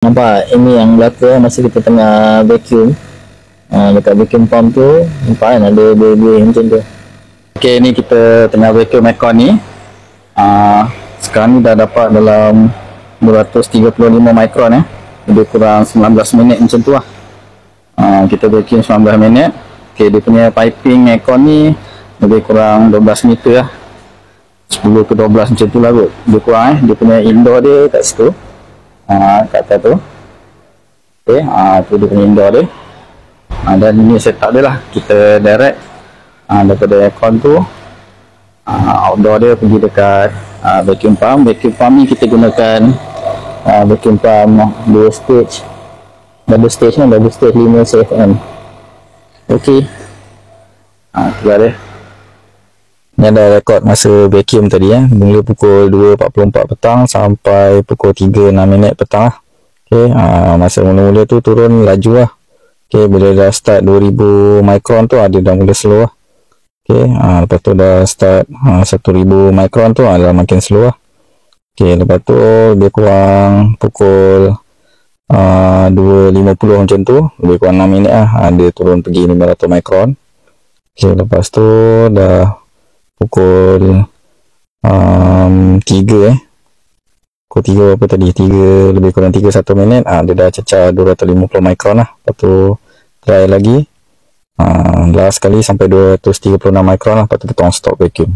Nampak ini yang berlaku masa kita tengah vacuum. Dekat vacuum pump tu nampak kan ada beli macam tu. Okey, ni kita tengah vacuum aircon ni. Sekarang ni dah dapat dalam 235 mikron lebih kurang 19 minit macam tu lah. Kita vacuum 19 minit. Okey, dia punya piping aircon ni lebih kurang 12 meter lah, 10 ke 12 macam tu lah kot, lebih kurang dia punya indoor dia kat situ, kat atas tu. Okey, tu dia punya indoor dia. Dan ini setup dia lah, kita direct daripada aircon tu, outdoor dia pergi dekat vacuum pump. Vacuum pump ni kita gunakan vacuum pump double stage ni, double stage 5 cfm. Okey, tu dia. Ni ada rekod masa vacuum tadi mula pukul 2.44 petang sampai pukul 3.06 minit petang lah. Okey, masa mula-mula tu turun laju lah. Okey, bila dah start 2000 mikron tu dia dah mula slow lah. Okey, lepas tu dah start 1000 mikron tu dah makin slow lah. Okey, lepas tu lebih kurang pukul 2.50 macam tu, lebih kurang 6 minit lah, dia turun pergi 500 mikron. Okey, lepas tu dah pukul 3 pukul 3 apa tadi, 3 lebih kurang 31 minit, dia dah cecah 250 mikron lah. Lepas tu try lagi last sekali sampai 236 mikron lah, lepas tu kita on stop vacuum.